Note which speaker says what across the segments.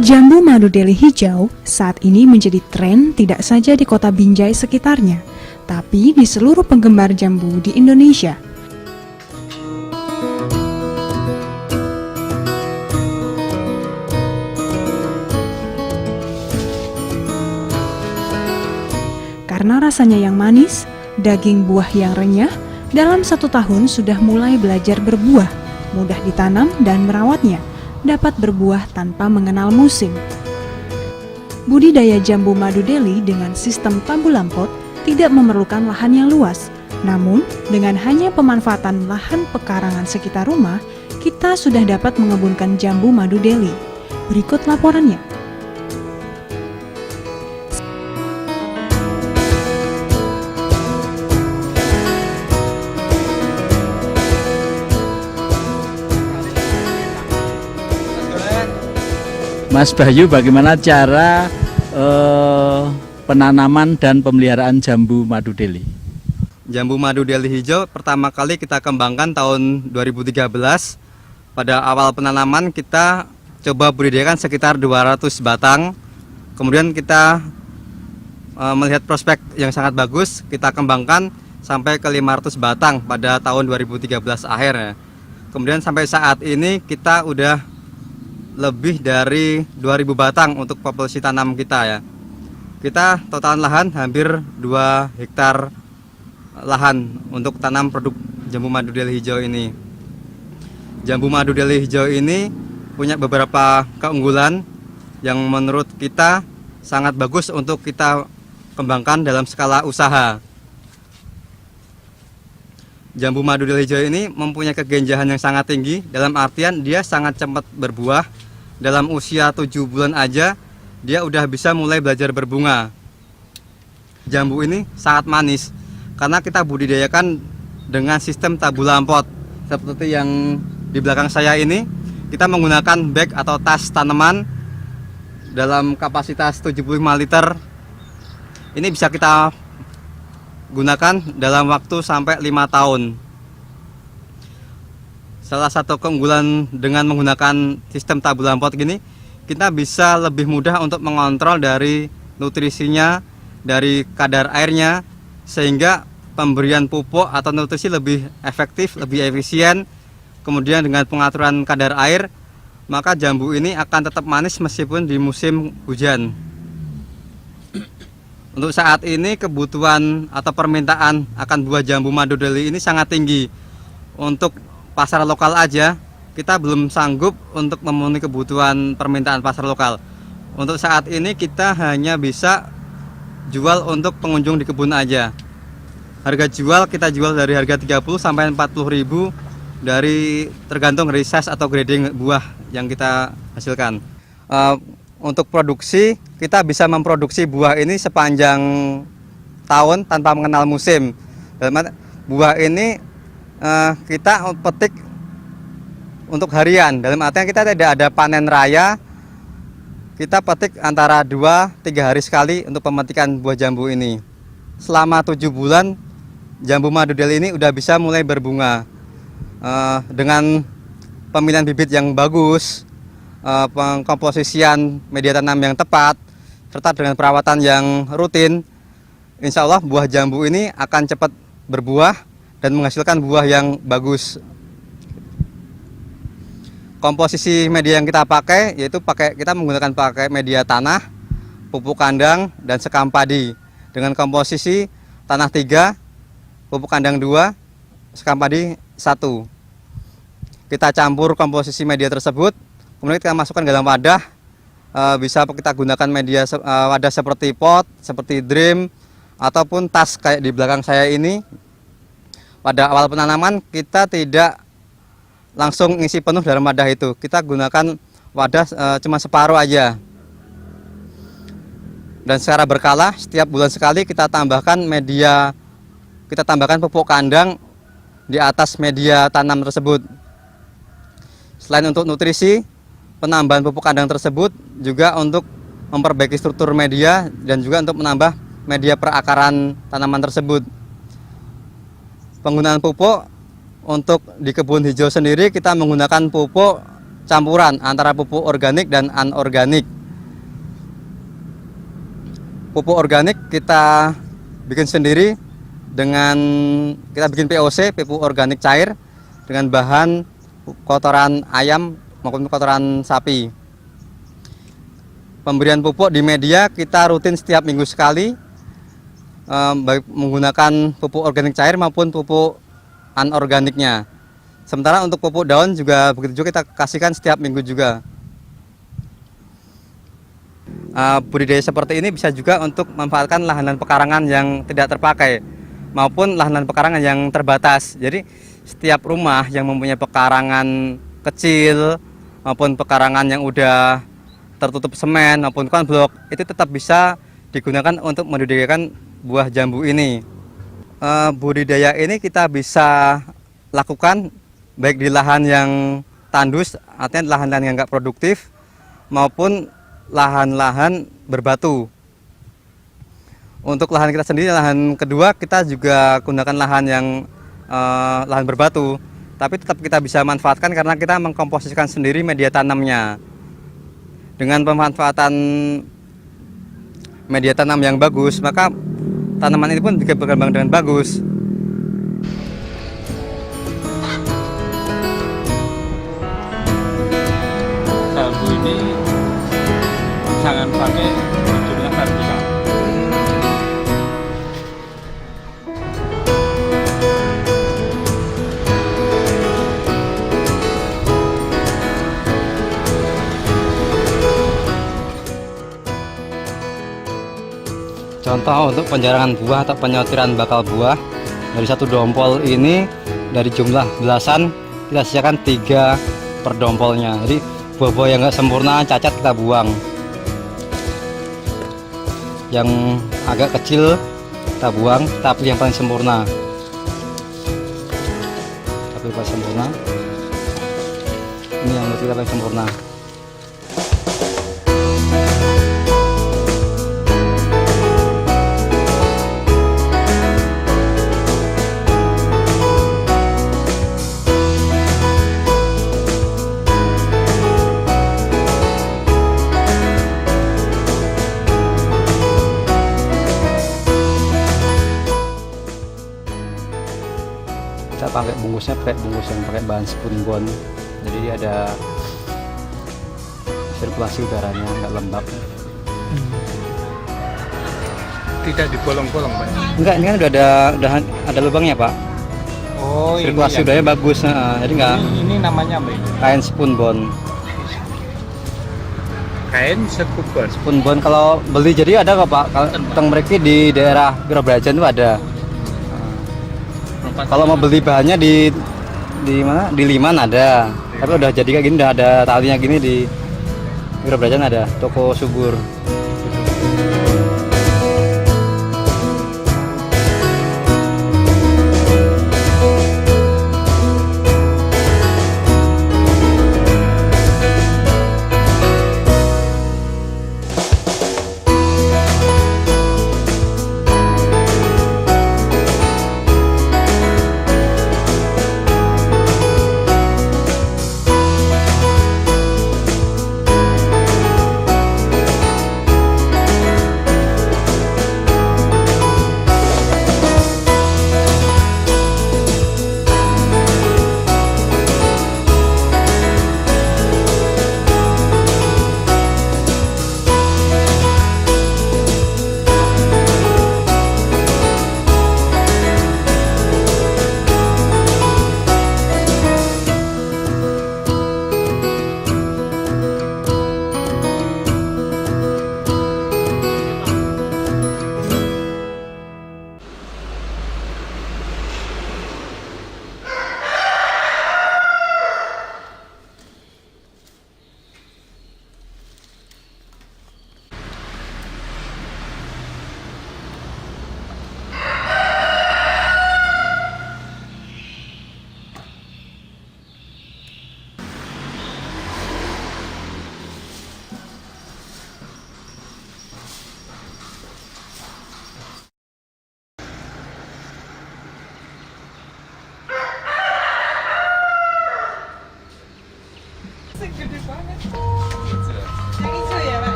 Speaker 1: Jambu madu Delhi hijau saat ini menjadi tren tidak saja di kota Binjai sekitarnya, tapi di seluruh penggemar jambu di Indonesia. Karena rasanya yang manis, daging buah yang renyah, dalam 1 tahun sudah mulai belajar berbuah, mudah ditanam dan merawatnya, dapat berbuah tanpa mengenal musim. Budidaya jambu madu Delhi dengan sistem tabu lampot tidak memerlukan lahan yang luas. Namun, dengan hanya pemanfaatan lahan pekarangan sekitar rumah, kita sudah dapat mengembunkan jambu madu Delhi. Berikut laporannya.
Speaker 2: Mas Bayu, bagaimana cara penanaman dan pemeliharaan jambu madu Delhi?
Speaker 3: Jambu madu Delhi hijau pertama kali kita kembangkan tahun 2013. Pada awal penanaman kita coba budidayakan sekitar 200 batang. Kemudian kita melihat prospek yang sangat bagus, kita kembangkan sampai ke 500 batang pada tahun 2013 akhir. Kemudian sampai saat ini kita udah lebih dari 2000 batang untuk populasi tanam kita ya. Kita total lahan hampir 2 hektar lahan untuk tanam produk jambu madu Delhi hijau ini. Jambu madu Delhi hijau ini punya beberapa keunggulan yang menurut kita sangat bagus untuk kita kembangkan dalam skala usaha. Jambu madu Delhi hijau ini mempunyai kegenjahan yang sangat tinggi, dalam artian dia sangat cepat berbuah. Dalam usia 7 bulan aja dia udah bisa mulai belajar berbunga. Jambu ini sangat manis karena kita budidayakan dengan sistem tabu lampot. Seperti yang di belakang saya ini, kita menggunakan bag atau tas tanaman dalam kapasitas 75 liter. Ini bisa kita gunakan dalam waktu sampai 5 tahun. Salah satu keunggulan dengan menggunakan sistem tabu lampot gini, kita bisa lebih mudah untuk mengontrol dari nutrisinya, dari kadar airnya, sehingga pemberian pupuk atau nutrisi lebih efektif, lebih efisien. Kemudian dengan pengaturan kadar air, maka jambu ini akan tetap manis meskipun di musim hujan. Untuk saat ini kebutuhan atau permintaan akan buah jambu madu Delhi ini sangat tinggi. Untuk pasar lokal aja kita belum sanggup untuk memenuhi kebutuhan permintaan pasar lokal. Untuk saat ini kita hanya bisa jual untuk pengunjung di kebun aja. Harga jual kita jual dari harga 30 sampai 40 ribu dari tergantung dari size atau grading buah yang kita hasilkan. Untuk produksi kita bisa memproduksi buah ini sepanjang tahun tanpa mengenal musim. Buah ini kita petik untuk harian, dalam artian kita tidak ada panen raya. Kita petik antara 2-3 hari sekali untuk pemetikan buah jambu ini. Selama 7 bulan jambu madu Delhi ini udah bisa mulai berbunga. Dengan pemilihan bibit yang bagus, pengkomposisian media tanam yang tepat, serta dengan perawatan yang rutin, insya Allah buah jambu ini akan cepat berbuah dan menghasilkan buah yang bagus. Komposisi media yang kita pakai yaitu kita menggunakan media tanah, pupuk kandang, dan sekam padi dengan komposisi tanah 3, pupuk kandang 2, sekam padi 1. Kita campur komposisi media tersebut, kemudian kita masukkan ke dalam wadah. Bisa kita gunakan media wadah seperti pot, seperti drum, ataupun tas kayak di belakang saya ini. Pada awal penanaman kita tidak langsung ngisi penuh dalam wadah itu. Kita gunakan wadah cuma separuh aja. Dan secara berkala setiap bulan sekali kita tambahkan media, kita tambahkan pupuk kandang di atas media tanam tersebut. Selain untuk nutrisi, penambahan pupuk kandang tersebut juga untuk memperbaiki struktur media dan juga untuk menambah media perakaran tanaman tersebut. Penggunaan pupuk untuk di kebun hijau sendiri kita menggunakan pupuk campuran antara pupuk organik dan anorganik. Pupuk organik kita bikin sendiri dengan kita bikin POC, pupuk organik cair dengan bahan kotoran ayam maupun kotoran sapi. Pemberian pupuk di media kita rutin setiap minggu sekali, baik menggunakan pupuk organik cair maupun pupuk anorganiknya. Sementara untuk pupuk daun juga begitu juga kita kasihkan setiap minggu juga. Budidaya seperti ini bisa juga untuk memanfaatkan lahan pekarangan yang tidak terpakai maupun lahan pekarangan yang terbatas. Jadi setiap rumah yang mempunyai pekarangan kecil maupun pekarangan yang udah tertutup semen maupun konblok itu tetap bisa digunakan untuk membudidayakan buah jambu ini. Budidaya ini kita bisa lakukan baik di lahan yang tandus, artinya lahan-lahan yang nggak produktif maupun lahan-lahan berbatu. Untuk lahan kita sendiri, lahan kedua kita juga gunakan lahan yang lahan berbatu, tapi tetap kita bisa manfaatkan karena kita mengkomposisikan sendiri media tanamnya. Dengan pemanfaatan media tanam yang bagus, maka tanaman ini pun bisa berkembang dengan bagus.
Speaker 4: Jambu ini jangan pakai bujurnya vertikal.
Speaker 3: Contoh untuk penjarangan buah atau penyortiran bakal buah dari satu dompol ini, dari jumlah belasan kita sisakan 3 per dompolnya. Jadi buah-buah yang nggak sempurna, cacat kita buang. Yang agak kecil kita buang, tapi yang paling sempurna. Tapi paling sempurna. Ini yang menurut kita paling sempurna. Kita pakai bungkusnya pakai bungkus yang pakai bahan spunbon, jadi ada sirkulasi udaranya, nggak lembab.
Speaker 4: Tidak dibolong-bolong, Pak.
Speaker 3: Enggak, ini kan udah ada lubangnya, Pak.
Speaker 4: Oh,
Speaker 3: Sirkulasi udaranya bagus, jadi nggak.
Speaker 4: Ini namanya apa ini?
Speaker 3: Kain spunbon.
Speaker 4: Kain sekubur.
Speaker 3: Spunbon kalau beli jadi ada kok, Pak. Kalau teng mereka di daerah Pirabrajan itu ada. Kalau mau beli bahannya di mana? Di Liman ada. Tapi udah jadi kayak gini, udah ada talinya gini di Pirabrajan ada, toko subur.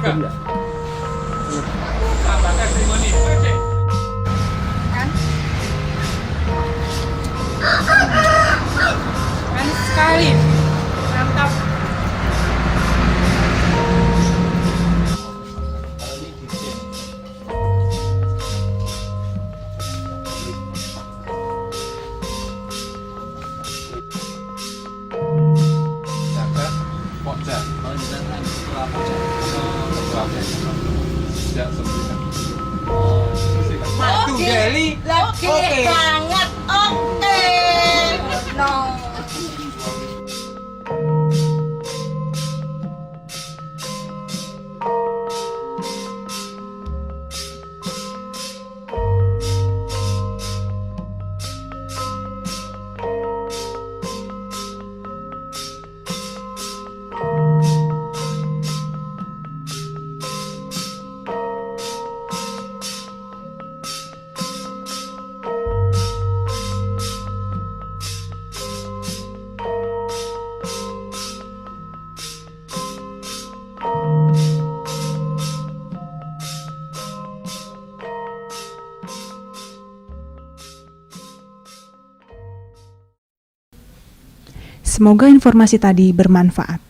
Speaker 5: Manis sekali. Mantap.
Speaker 6: Lagi banget, oke. No.
Speaker 1: Semoga informasi tadi bermanfaat.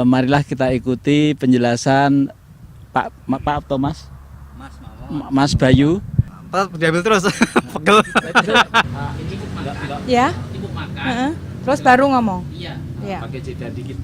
Speaker 2: Marilah kita ikuti penjelasan Pak atau Mas? Mas Bayu.
Speaker 3: Pak diambil terus, pegel.
Speaker 5: Ya. Heeh. Terus baru ngomong.
Speaker 2: Iya.
Speaker 5: Iya.
Speaker 2: Pakai jeda dikit.